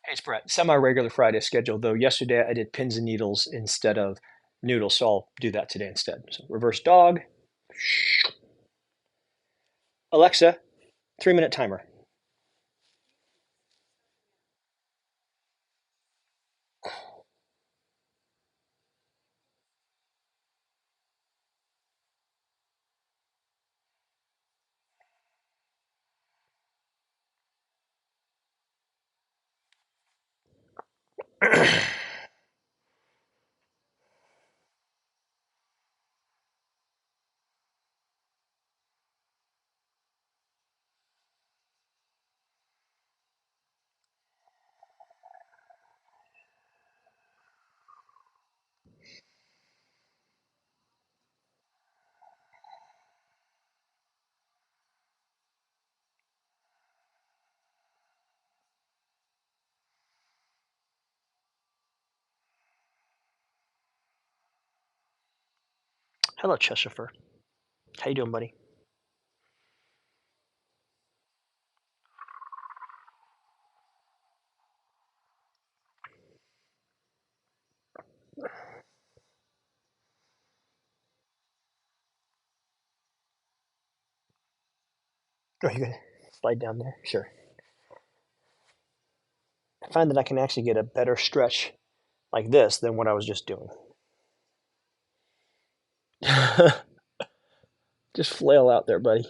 Hey, it's Brett. Semi-regular Friday schedule, though yesterday I did pins and needles instead of noodles, so I'll do that today instead. So reverse dog. Alexa, 3-minute timer. Hello, Cheshire. How you doing, buddy? Oh, you gonna slide down there? Sure. I find that I can actually get a better stretch like this than what I was just doing. Just flail out there, buddy.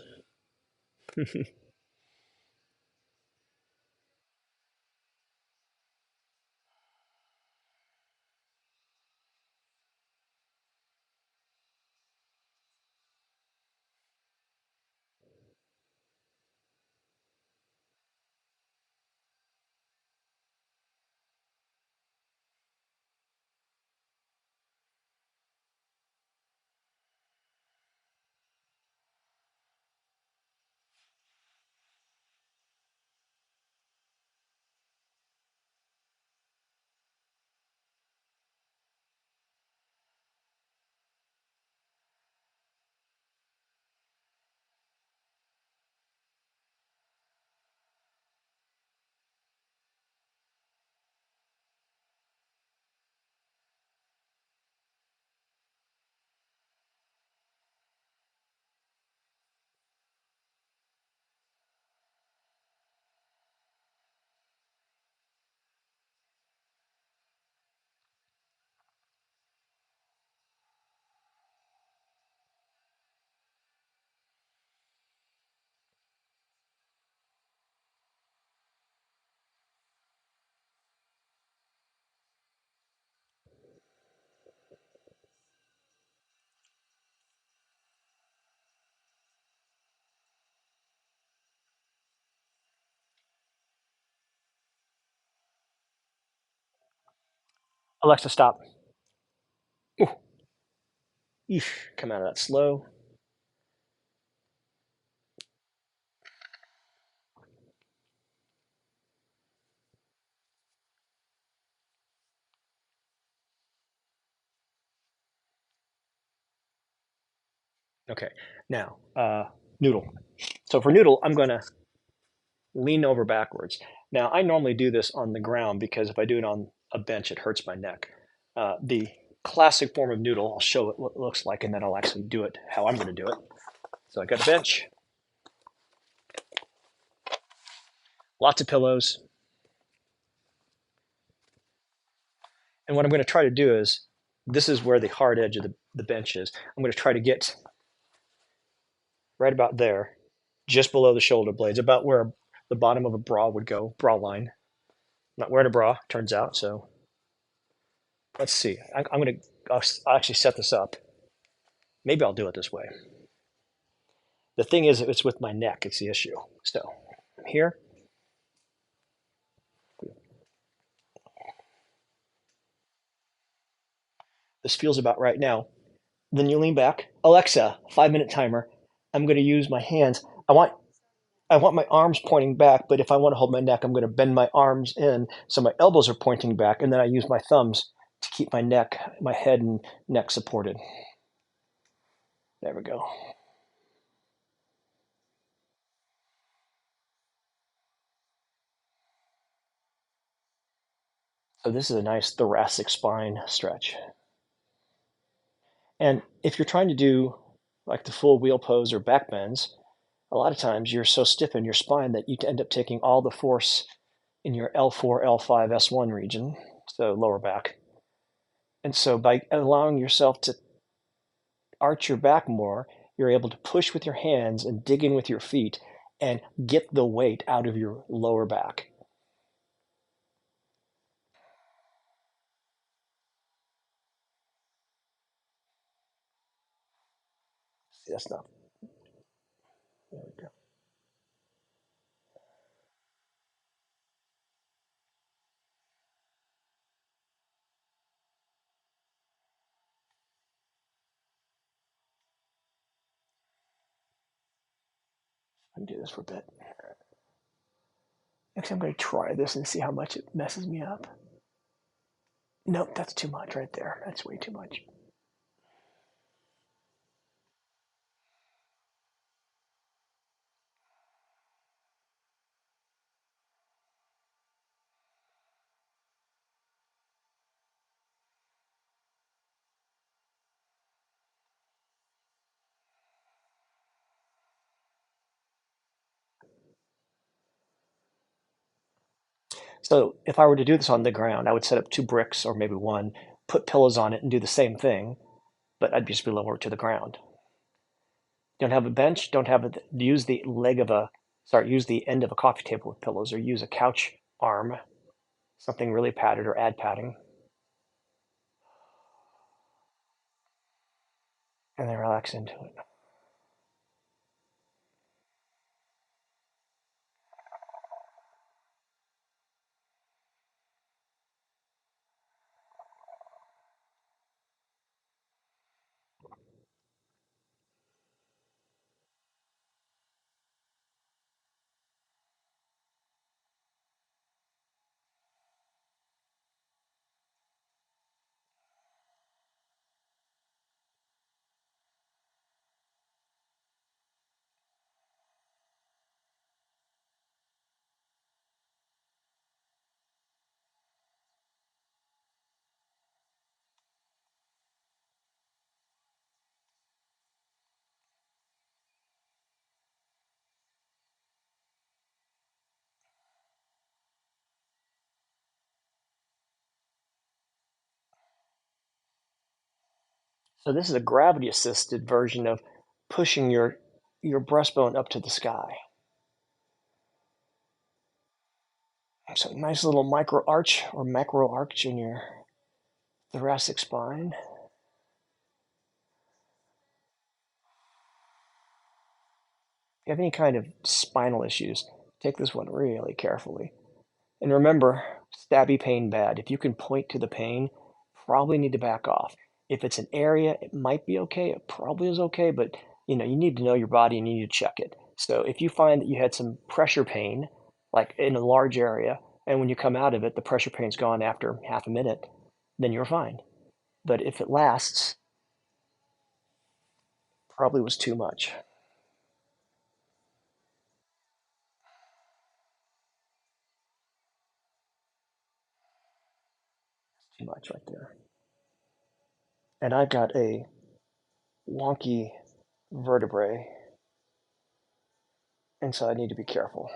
Alexa, stop. Ooh, eesh, come out of that slow. Okay, now, noodle. So for noodle, I'm going to lean over backwards. Now, I normally do this on the ground because if I do it on a bench, it hurts my neck. The classic form of noodle, I'll show it what it looks like, and then I'll actually do it how I'm going to do it. So I got a bench, lots of pillows, and what I'm going to try to do is, this is where the hard edge of the bench is. I'm going to try to get right about there, just below the shoulder blades, about where the bottom of a bra would go, bra line. I'm not wearing a bra, turns out, so let's see. I'm going to I'll actually set this up. Maybe I'll do it this way. The thing is, it's with my neck. It's the issue. So here, this feels about right now. Then you lean back. Alexa, 5-minute timer. I'm going to use my hands. I want my arms pointing back, but if I want to hold my neck, I'm going to bend my arms in so my elbows are pointing back, and then I use my thumbs to keep my neck, my head and neck supported. There we go. So this is a nice thoracic spine stretch. And if you're trying to do like the full wheel pose or back bends, a lot of times you're so stiff in your spine that you end up taking all the force in your L4, L5, S1 region, so lower back. And so by allowing yourself to arch your back more, you're able to push with your hands and dig in with your feet and get the weight out of your lower back. See, that's not, there we go. I can do this for a bit. Actually, I'm going to try this and see how much it messes me up. Nope, that's too much right there. That's way too much. So if I were to do this on the ground, I would set up two bricks or maybe one, put pillows on it and do the same thing, but I'd just be lower to the ground. Don't have a bench, don't have it, use the leg of a, sorry, use the end of a coffee table with pillows or use a couch arm, something really padded or add padding, and then relax into it. So this is a gravity assisted version of pushing your breastbone up to the sky. So nice little micro arch or macro arch in your thoracic spine. If you have any kind of spinal issues, take this one really carefully. And remember, stabby pain bad. If you can point to the pain, probably need to back off. If it's an area, it might be okay. It probably is okay, but you need to know your body and you need to check it. So if you find that you had some pressure pain, like in a large area, and when you come out of it, the pressure pain's gone after half a minute, then you're fine. But if it lasts, probably was too much. Too much right there. And I've got a wonky vertebrae, and so I need to be careful.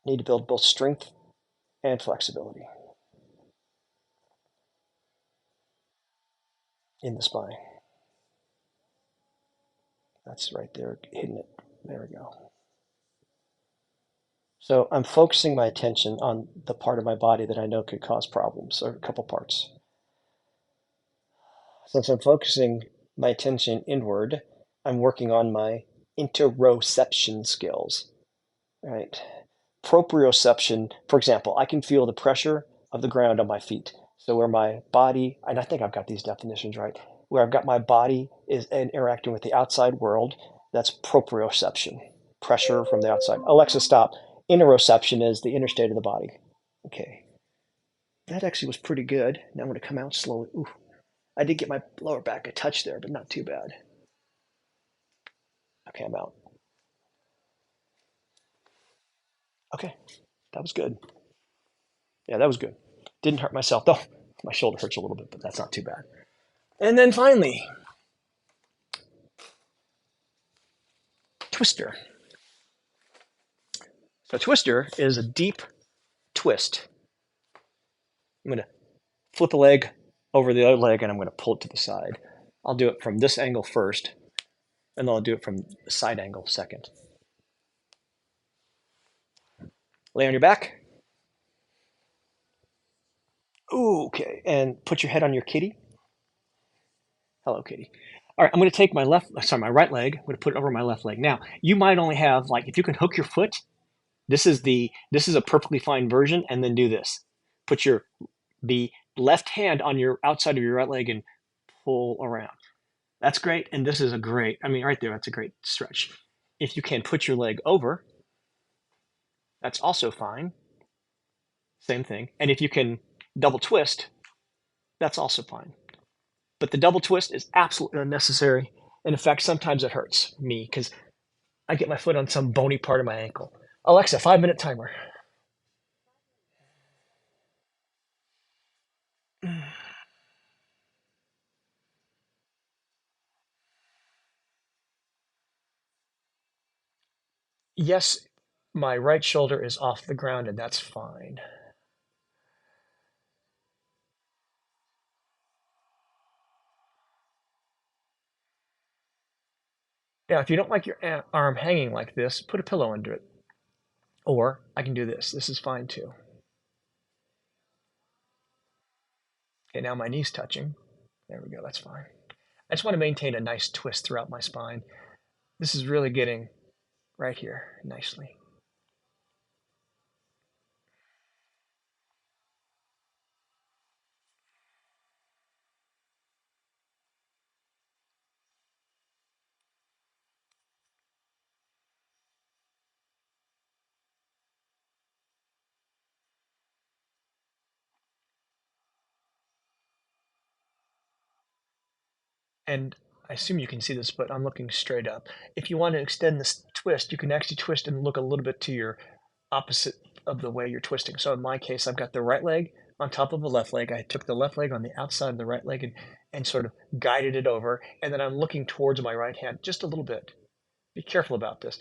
Need to build both strength and flexibility in the spine. That's right there, hitting it. There we go. So I'm focusing my attention on the part of my body that I know could cause problems, or a couple parts. Since I'm focusing my attention inward, I'm working on my interoception skills, right? Proprioception, for example, I can feel the pressure of the ground on my feet. So where my body, and I think I've got these definitions right, where I've got my body is interacting with the outside world, that's proprioception, pressure from the outside. Alexa, stop. Interoception is the inner state of the body. Okay, that actually was pretty good. Now I'm going to come out slowly. Ooh, I did get my lower back a touch there, but not too bad. Okay, I'm out. Okay, that was good. Yeah, that was good. Didn't hurt myself though. My shoulder hurts a little bit, but that's not too bad. And then finally, twister. So twister is a deep twist. I'm going to flip a leg over the other leg and I'm going to pull it to the side. I'll do it from this angle first, and then I'll do it from the side angle second. Lay on your back. Okay, and put your head on your kitty. Hello, kitty. All right, I'm going to take my my right leg. I'm going to put it over my left leg. Now, you might only have like if you can hook your foot. This is a perfectly fine version, and then do this. Put your the left hand on your outside of your right leg and pull around. That's great, and this is a great. I mean, right there, that's a great stretch. If you can put your leg over, that's also fine. Same thing. And if you can double twist, that's also fine. But the double twist is absolutely unnecessary. And in fact, sometimes it hurts me because I get my foot on some bony part of my ankle. Alexa, 5-minute timer. Yes, my right shoulder is off the ground, and that's fine. Now, if you don't like your arm hanging like this, put a pillow under it. Or I can do this. This is fine too. Okay, now my knee's touching. There we go, that's fine. I just want to maintain a nice twist throughout my spine. This is really getting right here nicely. And I assume you can see this, but I'm looking straight up. If you want to extend this twist, you can actually twist and look a little bit to your opposite of the way you're twisting. So in my case, I've got the right leg on top of the left leg. I took the left leg on the outside of the right leg and sort of guided it over. And then I'm looking towards my right hand just a little bit. Be careful about this.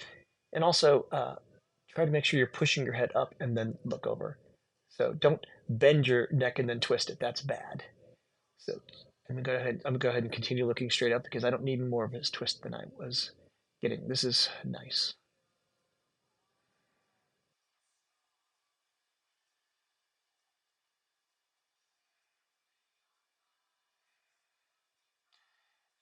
And also try to make sure you're pushing your head up and then look over. So don't bend your neck and then twist it. That's bad. So I'm gonna go ahead and continue looking straight up because I don't need more of his twist than I was getting. This is nice.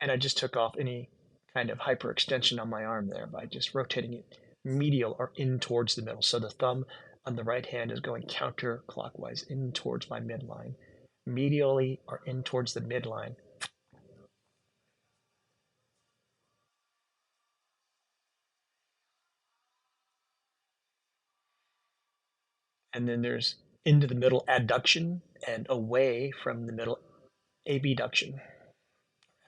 And I just took off any kind of hyperextension on my arm there by just rotating it medial or in towards the middle. So the thumb on the right hand is going counterclockwise in towards my midline, medially or in towards the midline. And then there's into the middle adduction and away from the middle abduction.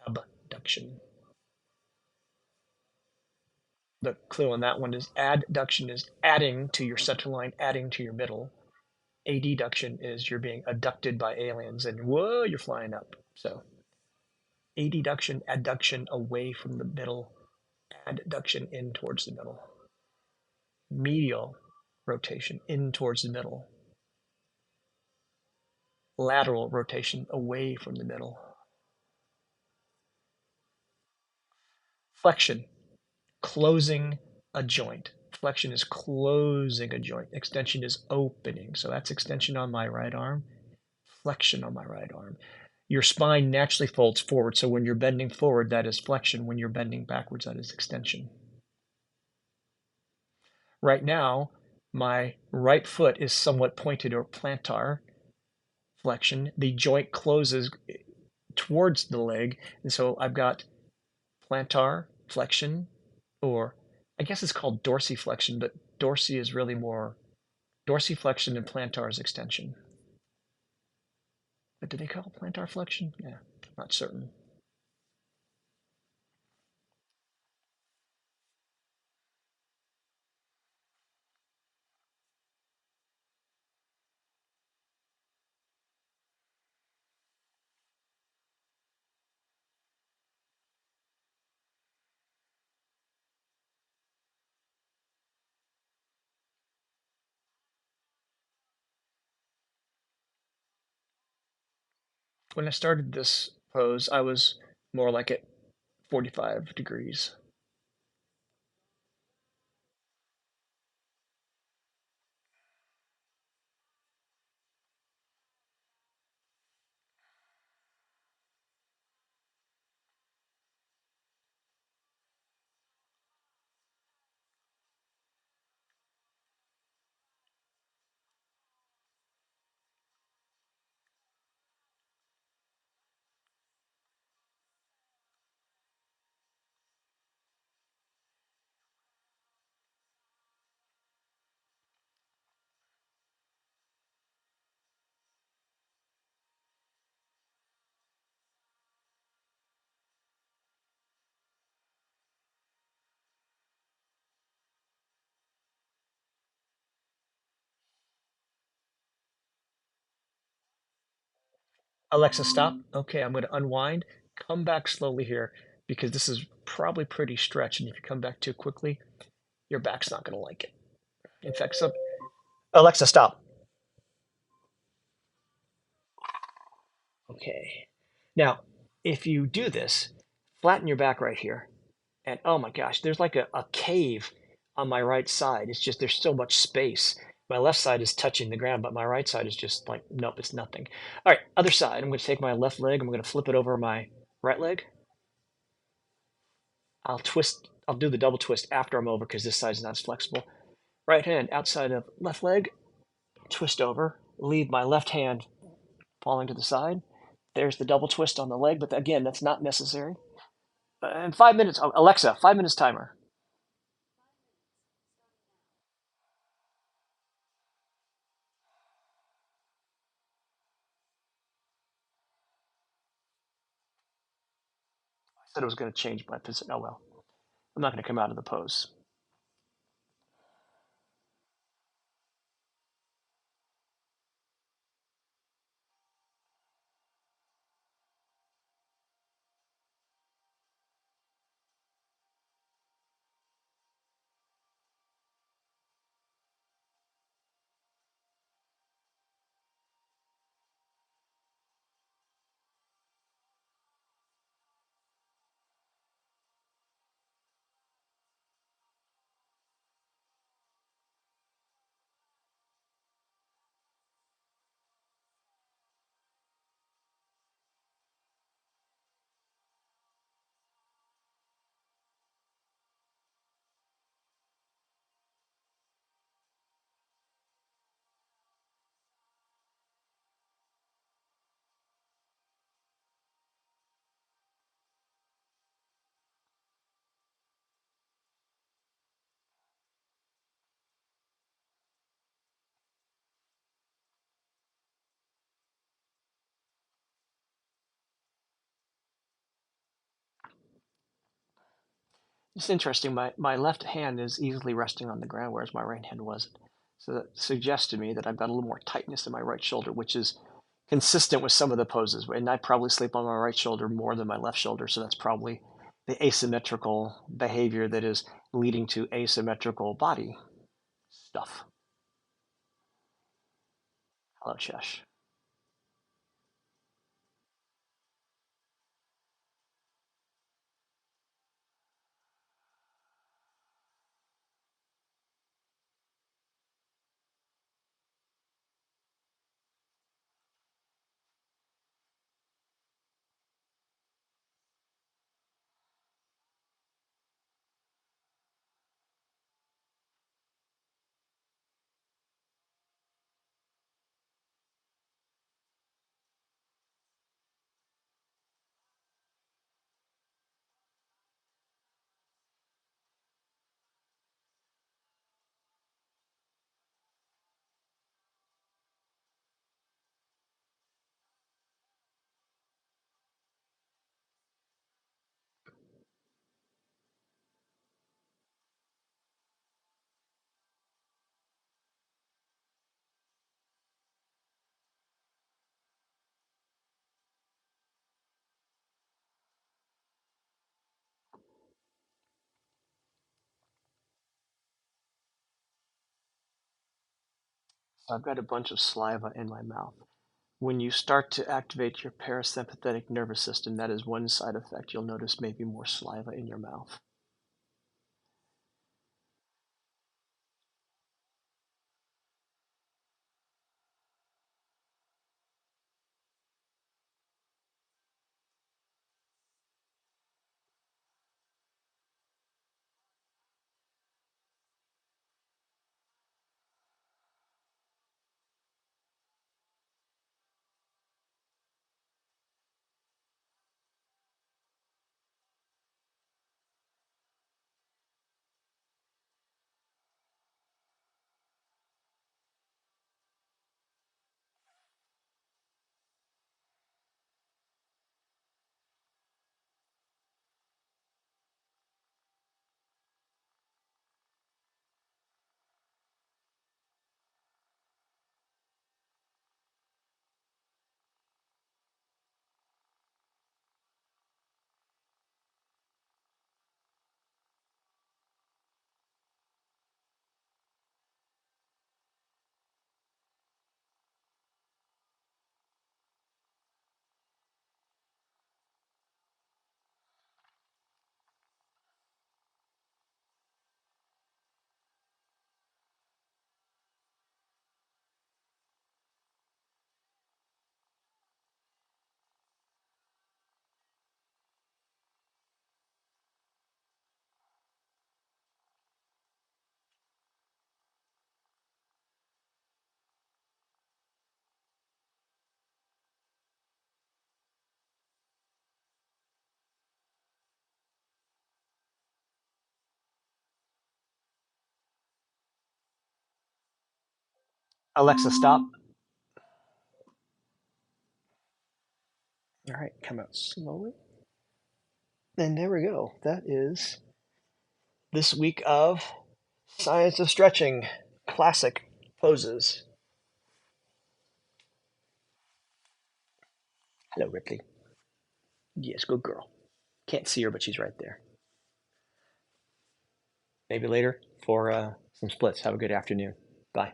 Abduction. The clue on that one is adduction is adding to your center line, adding to your middle. Adduction is you're being abducted by aliens and whoa, you're flying up. So adduction, adduction away from the middle, adduction in towards the middle. Medial rotation in towards the middle. Lateral rotation away from the middle. Flexion, closing a joint. Flexion is closing a joint. Extension is opening. So that's extension on my right arm, flexion on my right arm. Your spine naturally folds forward. So when you're bending forward, that is flexion. When you're bending backwards, that is extension. Right now, my right foot is somewhat pointed or plantar flexion. The joint closes towards the leg. And so I've got plantar flexion, or I guess it's called dorsiflexion, but dorsi is really more dorsiflexion and plantar is extension. But do they call it plantar flexion? Yeah, not certain. When I started this pose, I was more like at 45 degrees. Alexa, stop. Okay, I'm going to unwind. Come back slowly here because this is probably pretty stretched. And if you come back too quickly, your back's not going to like it. In fact, Alexa, stop. Okay. Now, if you do this, flatten your back right here. And oh my gosh, there's like a cave on my right side. It's just there's so much space. My left side is touching the ground, but my right side is just like, nope, it's nothing. All right, other side. I'm going to take my left leg. I'm going to flip it over my right leg. I'll twist. I'll do the double twist after I'm over because this side is not as flexible. Right hand outside of left leg. Twist over. Leave my left hand falling to the side. There's the double twist on the leg, but again, that's not necessary. In 5 minutes, Alexa, 5 minutes timer. I said it was going to change my position. Oh well, I'm not going to come out of the pose. It's interesting. My left hand is easily resting on the ground, whereas my right hand wasn't. So that suggests to me that I've got a little more tightness in my right shoulder, which is consistent with some of the poses. And I probably sleep on my right shoulder more than my left shoulder, so that's probably the asymmetrical behavior that is leading to asymmetrical body stuff. Hello, Chesh. So I've got a bunch of saliva in my mouth. When you start to activate your parasympathetic nervous system, that is one side effect. You'll notice maybe more saliva in your mouth. Alexa, stop. All right, come out slowly. And there we go. That is this week of Science of Stretching classic poses. Hello, Ripley. Yes, good girl. Can't see her, but she's right there. Maybe later for some splits. Have a good afternoon. Bye.